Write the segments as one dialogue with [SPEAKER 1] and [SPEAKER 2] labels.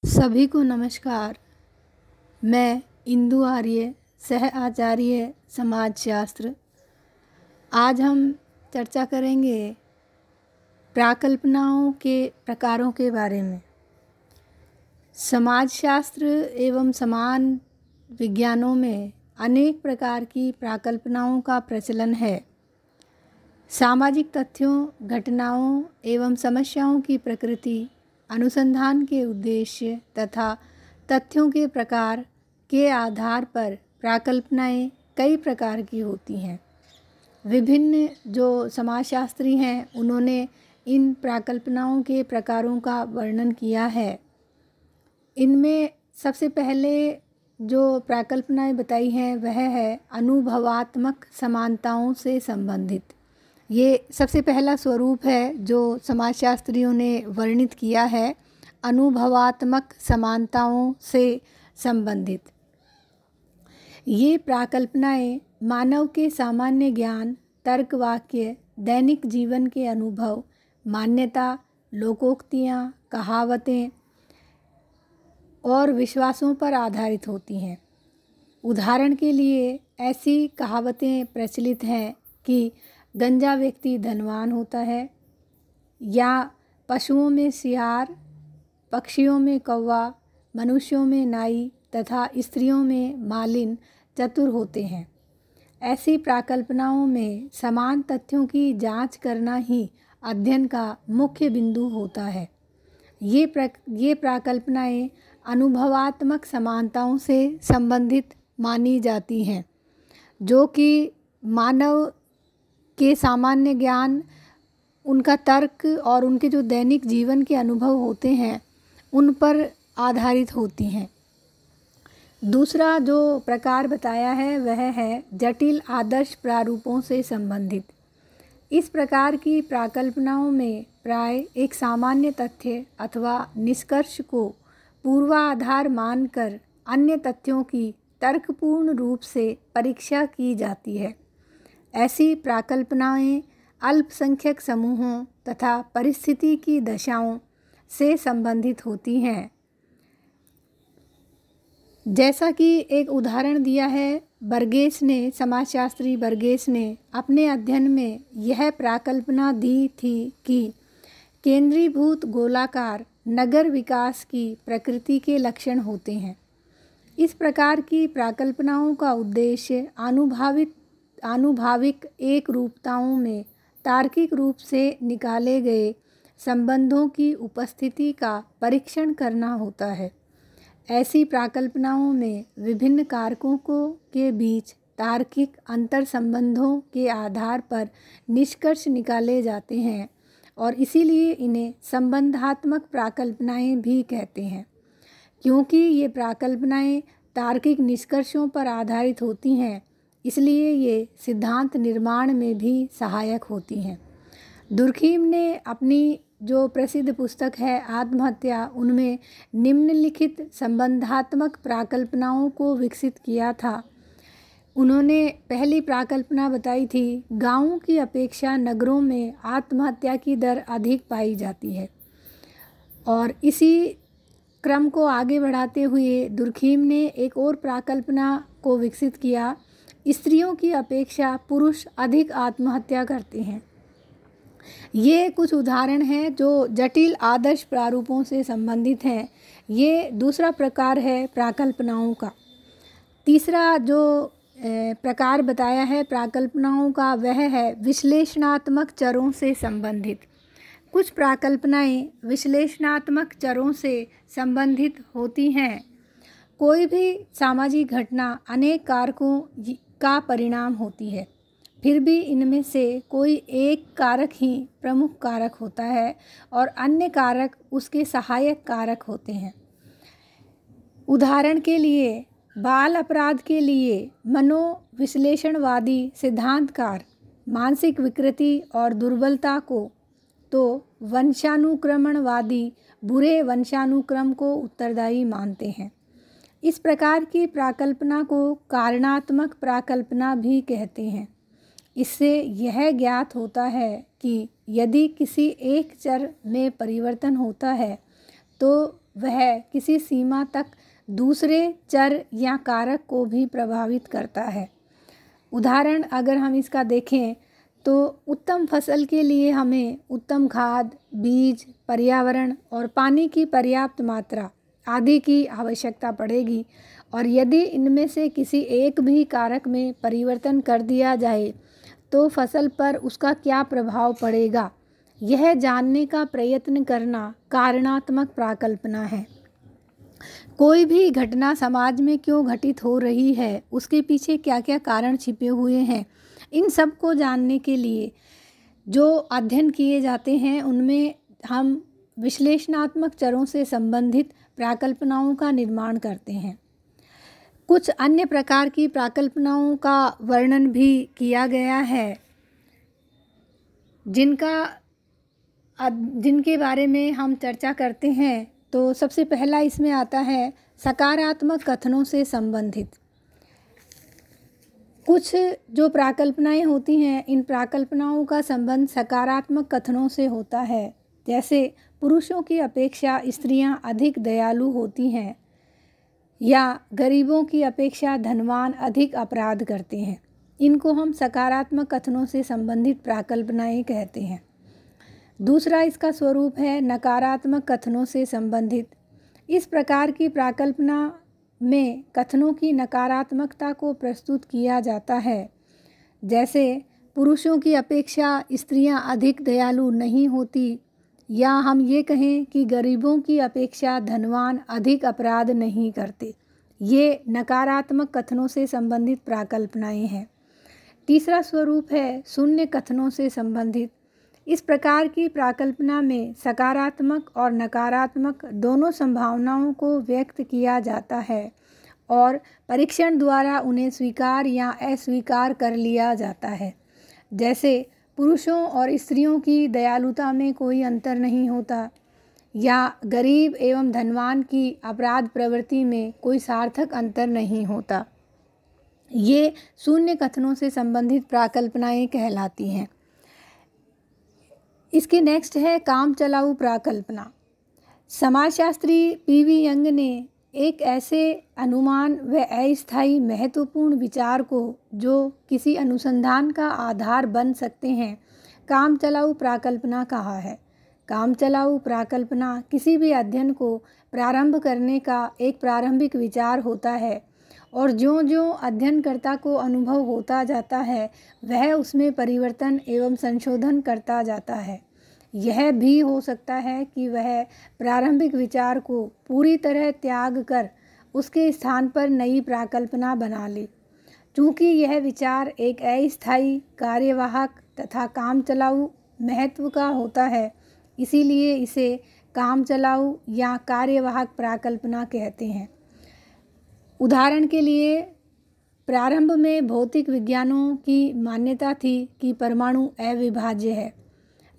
[SPEAKER 1] सभी को नमस्कार। मैं इंदु आर्य, सह आचार्य समाजशास्त्र। आज हम चर्चा करेंगे प्राकल्पनाओं के प्रकारों के बारे में। समाजशास्त्र एवं समान विज्ञानों में अनेक प्रकार की प्राकल्पनाओं का प्रचलन है। सामाजिक तथ्यों, घटनाओं एवं समस्याओं की प्रकृति, अनुसंधान के उद्देश्य तथा तथ्यों के प्रकार के आधार पर प्राकल्पनाएं कई प्रकार की होती हैं। विभिन्न जो समाजशास्त्री हैं उन्होंने इन प्राकल्पनाओं के प्रकारों का वर्णन किया है। इनमें सबसे पहले जो प्राकल्पनाएं बताई हैं वह है अनुभवात्मक समानताओं से संबंधित। ये सबसे पहला स्वरूप है जो समाजशास्त्रियों ने वर्णित किया है, अनुभवात्मक समानताओं से संबंधित। ये प्राकल्पनाएं मानव के सामान्य ज्ञान, तर्क वाक्य, दैनिक जीवन के अनुभव, मान्यता, लोकोक्तियाँ, कहावतें और विश्वासों पर आधारित होती हैं। उदाहरण के लिए ऐसी कहावतें प्रचलित हैं कि गंजा व्यक्ति धनवान होता है, या पशुओं में सियार, पक्षियों में कौवा, मनुष्यों में नाई तथा स्त्रियों में मालिन चतुर होते हैं। ऐसी प्राकल्पनाओं में समान तथ्यों की जांच करना ही अध्ययन का मुख्य बिंदु होता है। ये प्राकल्पनाएं अनुभवात्मक समानताओं से संबंधित मानी जाती हैं, जो कि मानव के सामान्य ज्ञान, उनका तर्क और उनके जो दैनिक जीवन के अनुभव होते हैं उन पर आधारित होती हैं। दूसरा जो प्रकार बताया है वह है जटिल आदर्श प्रारूपों से संबंधित। इस प्रकार की प्राकल्पनाओं में प्राय एक सामान्य तथ्य अथवा निष्कर्ष को पूर्वाधार मानकर अन्य तथ्यों की तर्कपूर्ण रूप से परीक्षा की जाती है। ऐसी प्राकल्पनाएं अल्पसंख्यक समूहों तथा परिस्थिति की दशाओं से संबंधित होती हैं। जैसा कि एक उदाहरण दिया है बर्गेस ने, समाजशास्त्री बर्गेस ने अपने अध्ययन में यह प्राकल्पना दी थी कि केंद्रीभूत गोलाकार नगर विकास की प्रकृति के लक्षण होते हैं। इस प्रकार की प्राकल्पनाओं का उद्देश्य आनुभाविक एक रूपताओं में तार्किक रूप से निकाले गए संबंधों की उपस्थिति का परीक्षण करना होता है। ऐसी प्राकल्पनाओं में विभिन्न कारकों के बीच तार्किक अंतर संबंधों के आधार पर निष्कर्ष निकाले जाते हैं और इसीलिए इन्हें संबंधात्मक प्राकल्पनाएं भी कहते हैं। क्योंकि ये प्राकल्पनाएं तार्किक निष्कर्षों पर आधारित होती हैं, इसलिए ये सिद्धांत निर्माण में भी सहायक होती हैं। दुर्खीम ने अपनी जो प्रसिद्ध पुस्तक है आत्महत्या, उनमें निम्नलिखित संबंधात्मक प्राकल्पनाओं को विकसित किया था। उन्होंने पहली प्राकल्पना बताई थी, गांवों की अपेक्षा नगरों में आत्महत्या की दर अधिक पाई जाती है। और इसी क्रम को आगे बढ़ाते हुए दुर्खीम ने एक और प्राकल्पना को विकसित किया, स्त्रियों की अपेक्षा पुरुष अधिक आत्महत्या करते हैं। ये कुछ उदाहरण हैं जो जटिल आदर्श प्रारूपों से संबंधित हैं। ये दूसरा प्रकार है प्राकल्पनाओं का। तीसरा जो प्रकार बताया है प्राकल्पनाओं का वह है विश्लेषणात्मक चरों से संबंधित। कुछ प्राकल्पनाएं विश्लेषणात्मक चरों से संबंधित होती हैं। कोई भी सामाजिक घटना अनेक कारकों का परिणाम होती है, फिर भी इनमें से कोई एक कारक ही प्रमुख कारक होता है और अन्य कारक उसके सहायक कारक होते हैं। उदाहरण के लिए बाल अपराध के लिए मनोविश्लेषणवादी सिद्धांतकार मानसिक विकृति और दुर्बलता को, तो वंशानुक्रमणवादी बुरे वंशानुक्रम को उत्तरदायी मानते हैं। इस प्रकार की प्राकल्पना को कारणात्मक प्राकल्पना भी कहते हैं। इससे यह ज्ञात होता है कि यदि किसी एक चर में परिवर्तन होता है तो वह किसी सीमा तक दूसरे चर या कारक को भी प्रभावित करता है। उदाहरण अगर हम इसका देखें तो उत्तम फसल के लिए हमें उत्तम खाद, बीज, पर्यावरण और पानी की पर्याप्त मात्रा आदि की आवश्यकता पड़ेगी, और यदि इनमें से किसी एक भी कारक में परिवर्तन कर दिया जाए तो फसल पर उसका क्या प्रभाव पड़ेगा, यह जानने का प्रयत्न करना कारणात्मक प्राकल्पना है। कोई भी घटना समाज में क्यों घटित हो रही है, उसके पीछे क्या क्या कारण छिपे हुए हैं, इन सब को जानने के लिए जो अध्ययन किए जाते हैं उनमें हम विश्लेषणात्मक चरों से संबंधित प्राकल्पनाओं का निर्माण करते हैं। कुछ अन्य प्रकार की प्राकल्पनाओं का वर्णन भी किया गया है जिनके बारे में हम चर्चा करते हैं। तो सबसे पहला इसमें आता है सकारात्मक कथनों से संबंधित। कुछ जो प्राकल्पनाएं होती हैं, इन प्राकल्पनाओं का संबंध सकारात्मक कथनों से होता है। जैसे पुरुषों की अपेक्षा स्त्रियां अधिक दयालु होती हैं, या गरीबों की अपेक्षा धनवान अधिक अपराध करते हैं। इनको हम सकारात्मक कथनों से संबंधित प्राकल्पनाएं कहते हैं। दूसरा इसका स्वरूप है नकारात्मक कथनों से संबंधित। इस प्रकार की प्राकल्पना में कथनों की नकारात्मकता को प्रस्तुत किया जाता है। जैसे पुरुषों की अपेक्षा स्त्रियां अधिक दयालु नहीं होती, या हम ये कहें कि गरीबों की अपेक्षा धनवान अधिक अपराध नहीं करते। ये नकारात्मक कथनों से संबंधित प्राकल्पनाएं हैं। तीसरा स्वरूप है शून्य कथनों से संबंधित। इस प्रकार की प्राकल्पना में सकारात्मक और नकारात्मक दोनों संभावनाओं को व्यक्त किया जाता है और परीक्षण द्वारा उन्हें स्वीकार या अस्वीकार कर लिया जाता है। जैसे पुरुषों और स्त्रियों की दयालुता में कोई अंतर नहीं होता, या गरीब एवं धनवान की अपराध प्रवृत्ति में कोई सार्थक अंतर नहीं होता। ये शून्य कथनों से संबंधित प्राकल्पनाएं कहलाती हैं। इसके नेक्स्ट है काम चलाऊ प्राकल्पना। समाजशास्त्री पीवी यंग ने एक ऐसे अनुमान व अस्थायी महत्वपूर्ण विचार को जो किसी अनुसंधान का आधार बन सकते हैं, काम चलाऊ प्राकल्पना कहा है। काम चलाऊ प्राकल्पना किसी भी अध्ययन को प्रारंभ करने का एक प्रारंभिक विचार होता है, और ज्यों-ज्यों अध्ययनकर्ता को अनुभव होता जाता है वह उसमें परिवर्तन एवं संशोधन करता जाता है। यह भी हो सकता है कि वह प्रारंभिक विचार को पूरी तरह त्याग कर उसके स्थान पर नई प्राकल्पना बना ले। चूँकि यह विचार एक अस्थायी, कार्यवाहक तथा काम चलाऊ महत्व का होता है, इसीलिए इसे काम चलाऊ या कार्यवाहक प्राकल्पना कहते हैं। उदाहरण के लिए प्रारंभ में भौतिक विज्ञानों की मान्यता थी कि परमाणु अविभाज्य है,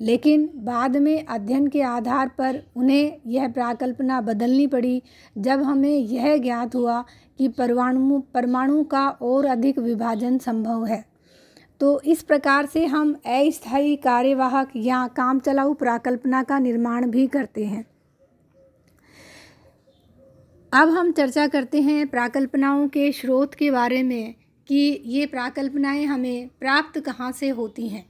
[SPEAKER 1] लेकिन बाद में अध्ययन के आधार पर उन्हें यह प्राकल्पना बदलनी पड़ी जब हमें यह ज्ञात हुआ कि परमाणु का और अधिक विभाजन संभव है। तो इस प्रकार से हम अस्थायी, कार्यवाहक या काम चलाऊ प्राकल्पना का निर्माण भी करते हैं। अब हम चर्चा करते हैं प्राकल्पनाओं के स्रोत के बारे में कि ये प्राकल्पनाएं हमें प्राप्त कहाँ से होती हैं।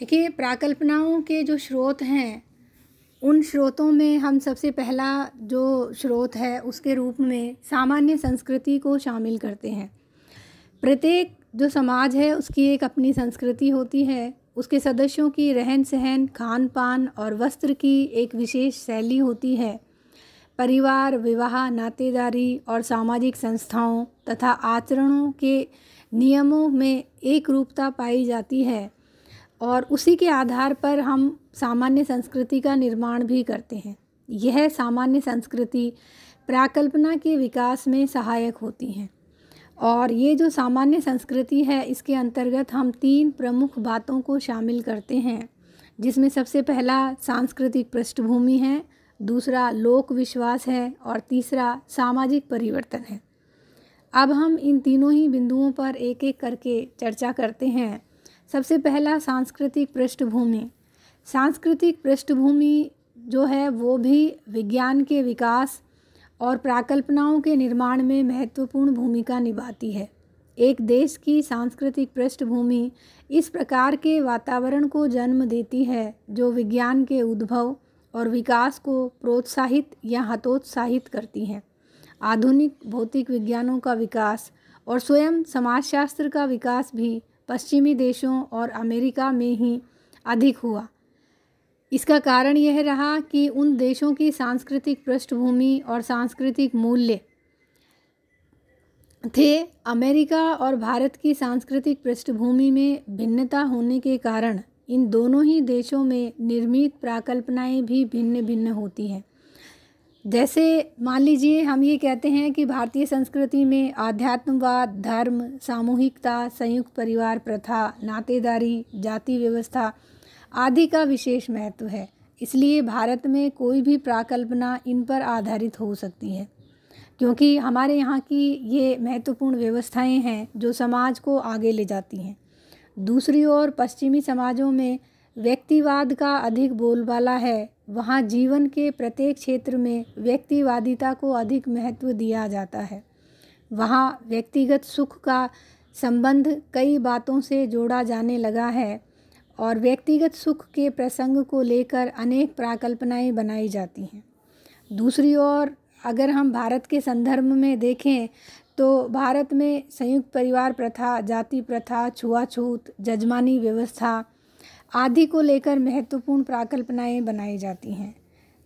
[SPEAKER 1] देखिए, प्राकल्पनाओं के जो स्रोत हैं उन स्रोतों में हम सबसे पहला जो स्रोत है उसके रूप में सामान्य संस्कृति को शामिल करते हैं। प्रत्येक जो समाज है उसकी एक अपनी संस्कृति होती है, उसके सदस्यों की रहन सहन, खान पान और वस्त्र की एक विशेष शैली होती है। परिवार, विवाह, नातेदारी और सामाजिक संस्थाओं तथा आचरणों के नियमों में एक रूपता पाई जाती है, और उसी के आधार पर हम सामान्य संस्कृति का निर्माण भी करते हैं। यह सामान्य संस्कृति प्राकल्पना के विकास में सहायक होती हैं। और ये जो सामान्य संस्कृति है इसके अंतर्गत हम 3 प्रमुख बातों को शामिल करते हैं, जिसमें सबसे पहला सांस्कृतिक पृष्ठभूमि है, दूसरा लोक विश्वास है और तीसरा सामाजिक परिवर्तन है। अब हम इन तीनों ही बिंदुओं पर एक एक करके चर्चा करते हैं। सबसे पहला सांस्कृतिक पृष्ठभूमि। सांस्कृतिक पृष्ठभूमि जो है वो भी विज्ञान के विकास और प्राकल्पनाओं के निर्माण में महत्वपूर्ण भूमिका निभाती है। एक देश की सांस्कृतिक पृष्ठभूमि इस प्रकार के वातावरण को जन्म देती है जो विज्ञान के उद्भव और विकास को प्रोत्साहित या हतोत्साहित करती हैं। आधुनिक भौतिक विज्ञानों का विकास और स्वयं समाजशास्त्र का विकास भी पश्चिमी देशों और अमेरिका में ही अधिक हुआ। इसका कारण यह रहा कि उन देशों की सांस्कृतिक पृष्ठभूमि और सांस्कृतिक मूल्य थे। अमेरिका और भारत की सांस्कृतिक पृष्ठभूमि में भिन्नता होने के कारण इन दोनों ही देशों में निर्मित प्राकल्पनाएं भी भिन्न भिन्न होती हैं। जैसे मान लीजिए हम ये कहते हैं कि भारतीय संस्कृति में आध्यात्मवाद, धर्म, सामूहिकता, संयुक्त परिवार प्रथा, नातेदारी, जाति व्यवस्था आदि का विशेष महत्व है। इसलिए भारत में कोई भी प्राकल्पना इन पर आधारित हो सकती है, क्योंकि हमारे यहाँ की ये महत्वपूर्ण व्यवस्थाएं हैं जो समाज को आगे ले जाती हैं। दूसरी ओर पश्चिमी समाजों में व्यक्तिवाद का अधिक बोलबाला है। वहाँ जीवन के प्रत्येक क्षेत्र में व्यक्तिवादिता को अधिक महत्व दिया जाता है। वहाँ व्यक्तिगत सुख का संबंध कई बातों से जोड़ा जाने लगा है और व्यक्तिगत सुख के प्रसंग को लेकर अनेक प्राकल्पनाएं बनाई जाती हैं। दूसरी ओर अगर हम भारत के संदर्भ में देखें तो भारत में संयुक्त परिवार प्रथा, जाति प्रथा, छुआछूत, जजमानी व्यवस्था आदि को लेकर महत्वपूर्ण प्राकल्पनाएं बनाई जाती हैं।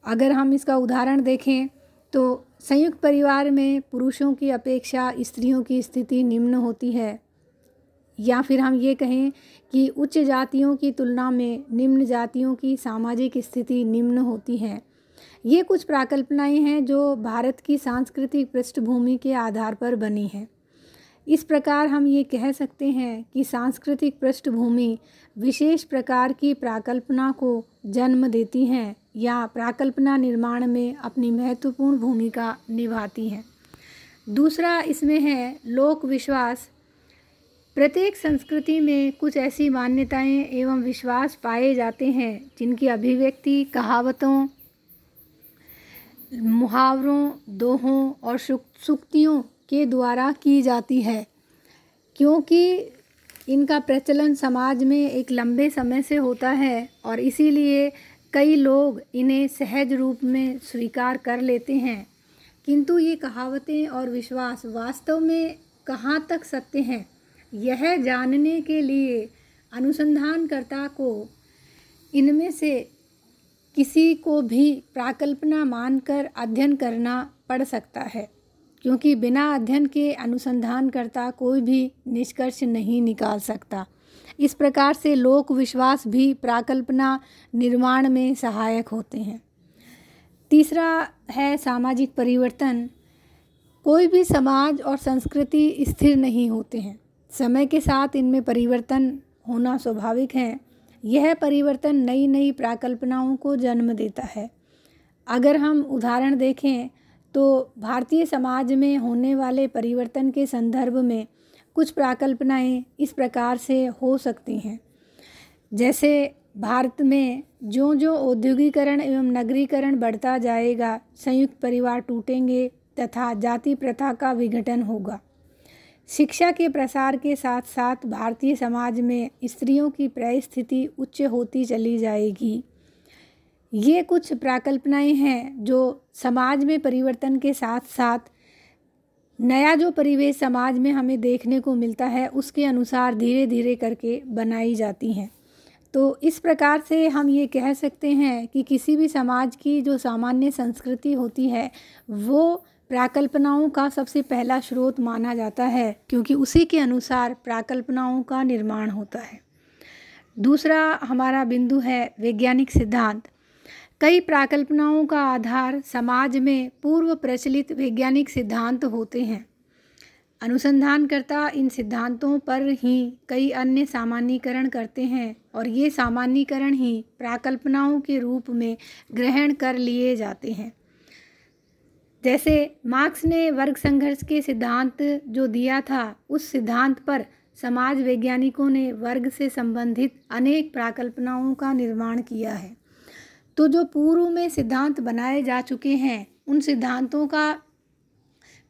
[SPEAKER 1] अगर हम इसका उदाहरण देखें तो संयुक्त परिवार में पुरुषों की अपेक्षा स्त्रियों की स्थिति निम्न होती है, या फिर हम ये कहें कि उच्च जातियों की तुलना में निम्न जातियों की सामाजिक स्थिति निम्न होती है। ये कुछ प्राकल्पनाएं हैं जो भारत की सांस्कृतिक पृष्ठभूमि के आधार पर बनी हैं। इस प्रकार हम ये कह सकते हैं कि सांस्कृतिक पृष्ठभूमि विशेष प्रकार की प्राकल्पना को जन्म देती हैं या प्राकल्पना निर्माण में अपनी महत्वपूर्ण भूमिका निभाती हैं। दूसरा इसमें है लोक विश्वास। प्रत्येक संस्कृति में कुछ ऐसी मान्यताएं एवं विश्वास पाए जाते हैं जिनकी अभिव्यक्ति कहावतों, मुहावरों, दोहों और सूक्तियों के द्वारा की जाती है। क्योंकि इनका प्रचलन समाज में एक लंबे समय से होता है और इसीलिए कई लोग इन्हें सहज रूप में स्वीकार कर लेते हैं। किंतु ये कहावतें और विश्वास वास्तव में कहाँ तक सत्य हैं, यह जानने के लिए अनुसंधानकर्ता को इनमें से किसी को भी प्राकल्पना मानकर अध्ययन करना पड़ सकता है, क्योंकि बिना अध्ययन के अनुसंधानकर्ता कोई भी निष्कर्ष नहीं निकाल सकता। इस प्रकार से लोक विश्वास भी प्राकल्पना निर्माण में सहायक होते हैं। तीसरा है सामाजिक परिवर्तन। कोई भी समाज और संस्कृति स्थिर नहीं होते हैं, समय के साथ इनमें परिवर्तन होना स्वाभाविक है। यह परिवर्तन नई नई प्राकल्पनाओं को जन्म देता है। अगर हम उदाहरण देखें तो भारतीय समाज में होने वाले परिवर्तन के संदर्भ में कुछ प्राकल्पनाएं इस प्रकार से हो सकती हैं। जैसे भारत में जो जो औद्योगिकरण एवं नगरीकरण बढ़ता जाएगा, संयुक्त परिवार टूटेंगे तथा जाति प्रथा का विघटन होगा। शिक्षा के प्रसार के साथ साथ भारतीय समाज में स्त्रियों की परिस्थिति उच्च होती चली जाएगी। ये कुछ प्राकल्पनाएं हैं जो समाज में परिवर्तन के साथ साथ नया जो परिवेश समाज में हमें देखने को मिलता है उसके अनुसार धीरे धीरे करके बनाई जाती हैं। तो इस प्रकार से हम ये कह सकते हैं कि किसी भी समाज की जो सामान्य संस्कृति होती है वो प्राकल्पनाओं का सबसे पहला स्रोत माना जाता है, क्योंकि उसी के अनुसार प्राकल्पनाओं का निर्माण होता है। दूसरा हमारा बिंदु है वैज्ञानिक सिद्धांत। कई प्राकल्पनाओं का आधार समाज में पूर्व प्रचलित वैज्ञानिक सिद्धांत होते हैं। अनुसंधानकर्ता इन सिद्धांतों पर ही कई अन्य सामान्यीकरण करते हैं और ये सामान्यीकरण ही प्राकल्पनाओं के रूप में ग्रहण कर लिए जाते हैं। जैसे मार्क्स ने वर्ग संघर्ष के सिद्धांत जो दिया था, उस सिद्धांत पर समाज वैज्ञानिकों ने वर्ग से संबंधित अनेक प्राकल्पनाओं का निर्माण किया है। तो जो पूर्व में सिद्धांत बनाए जा चुके हैं उन सिद्धांतों का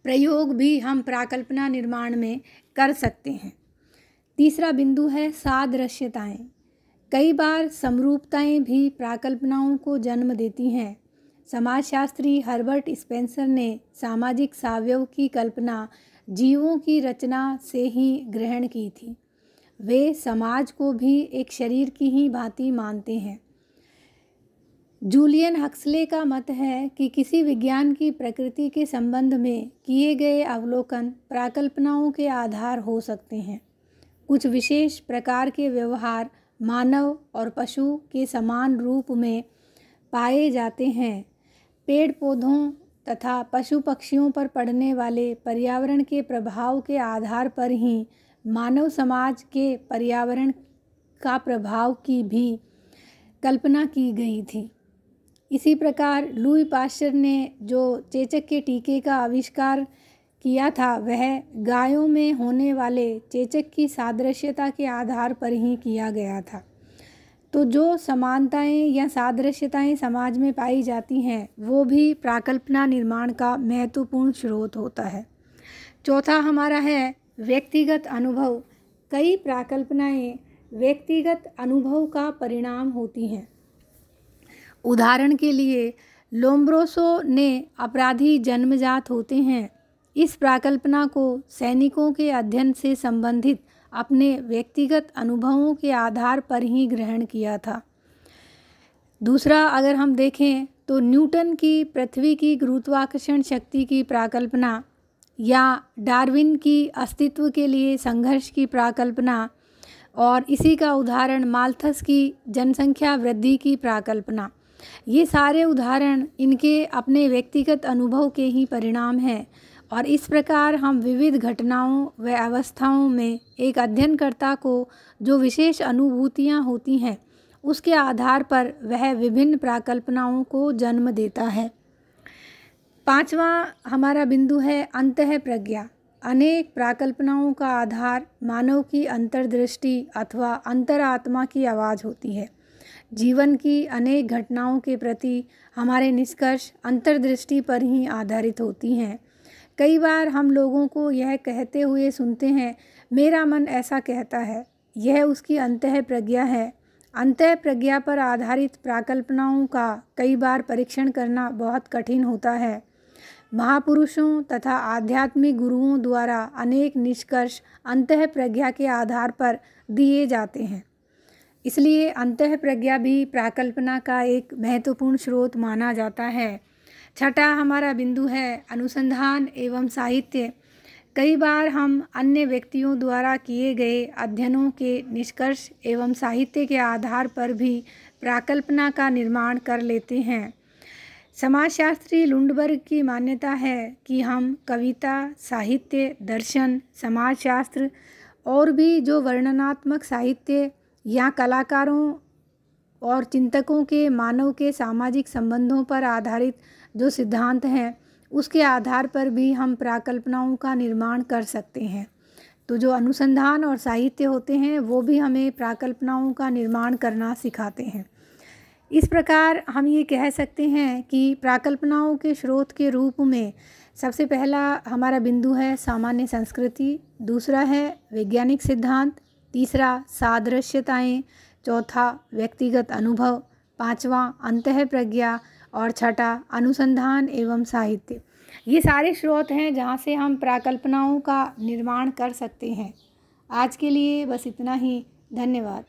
[SPEAKER 1] प्रयोग भी हम प्राकल्पना निर्माण में कर सकते हैं। तीसरा बिंदु है सादृश्यताएं। कई बार समरूपताएं भी प्राकल्पनाओं को जन्म देती हैं। समाजशास्त्री हर्बर्ट स्पेंसर ने सामाजिक सावयव की कल्पना जीवों की रचना से ही ग्रहण की थी। वे समाज को भी एक शरीर की ही भांति मानते हैं। जूलियन हक्सले का मत है कि किसी विज्ञान की प्रकृति के संबंध में किए गए अवलोकन प्राकल्पनाओं के आधार हो सकते हैं। कुछ विशेष प्रकार के व्यवहार मानव और पशु के समान रूप में पाए जाते हैं। पेड़ पौधों तथा पशु पक्षियों पर पड़ने वाले पर्यावरण के प्रभाव के आधार पर ही मानव समाज के पर्यावरण का प्रभाव की भी कल्पना की गई थी। इसी प्रकार लुई पाश्चर ने जो चेचक के टीके का आविष्कार किया था वह गायों में होने वाले चेचक की सादृश्यता के आधार पर ही किया गया था। तो जो समानताएं या सादृश्यताएं समाज में पाई जाती हैं वो भी प्राकल्पना निर्माण का महत्वपूर्ण स्रोत होता है। चौथा हमारा है व्यक्तिगत अनुभव। कई प्राकल्पनाएं व्यक्तिगत अनुभव का परिणाम होती हैं। उदाहरण के लिए लोम्ब्रोसो ने अपराधी जन्मजात होते हैं इस प्राकल्पना को सैनिकों के अध्ययन से संबंधित अपने व्यक्तिगत अनुभवों के आधार पर ही ग्रहण किया था। दूसरा अगर हम देखें तो न्यूटन की पृथ्वी की गुरुत्वाकर्षण शक्ति की प्राकल्पना या डार्विन की अस्तित्व के लिए संघर्ष की प्राकल्पना और इसी का उदाहरण माल्थस की जनसंख्या वृद्धि की प्राकल्पना, ये सारे उदाहरण इनके अपने व्यक्तिगत अनुभव के ही परिणाम हैं। और इस प्रकार हम विविध घटनाओं व अवस्थाओं में एक अध्ययनकर्ता को जो विशेष अनुभूतियाँ होती हैं उसके आधार पर वह विभिन्न प्राकल्पनाओं को जन्म देता है। पांचवा हमारा बिंदु है अंतःप्रज्ञा। अनेक प्राकल्पनाओं का आधार मानव की अंतर्दृष्टि अथवा अंतरात्मा की आवाज़ होती है। जीवन की अनेक घटनाओं के प्रति हमारे निष्कर्ष अंतर्दृष्टि पर ही आधारित होती हैं। कई बार हम लोगों को यह कहते हुए सुनते हैं, मेरा मन ऐसा कहता है, यह उसकी अंतःप्रज्ञा है। अंतःप्रज्ञा पर आधारित प्राकल्पनाओं का कई बार परीक्षण करना बहुत कठिन होता है। महापुरुषों तथा आध्यात्मिक गुरुओं द्वारा अनेक निष्कर्ष अंतःप्रज्ञा के आधार पर दिए जाते हैं। इसलिए अंतःप्रज्ञा भी प्राकल्पना का एक महत्वपूर्ण स्रोत माना जाता है। छठा हमारा बिंदु है अनुसंधान एवं साहित्य। कई बार हम अन्य व्यक्तियों द्वारा किए गए अध्ययनों के निष्कर्ष एवं साहित्य के आधार पर भी प्राकल्पना का निर्माण कर लेते हैं। समाजशास्त्री लुंडबर्ग की मान्यता है कि हम कविता, साहित्य, दर्शन, समाजशास्त्र और भी जो वर्णनात्मक साहित्य या कलाकारों और चिंतकों के मानव के सामाजिक संबंधों पर आधारित जो सिद्धांत हैं उसके आधार पर भी हम प्राकल्पनाओं का निर्माण कर सकते हैं। तो जो अनुसंधान और साहित्य होते हैं वो भी हमें प्राकल्पनाओं का निर्माण करना सिखाते हैं। इस प्रकार हम ये कह सकते हैं कि प्राकल्पनाओं के स्रोत के रूप में सबसे पहला हमारा बिंदु है सामान्य संस्कृति, दूसरा है वैज्ञानिक सिद्धांत, तीसरा सादृश्यताएं, चौथा व्यक्तिगत अनुभव, पांचवा अंतःप्रज्ञा और छठा अनुसंधान एवं साहित्य। ये सारे स्रोत हैं जहाँ से हम प्राकल्पनाओं का निर्माण कर सकते हैं। आज के लिए बस इतना ही। धन्यवाद।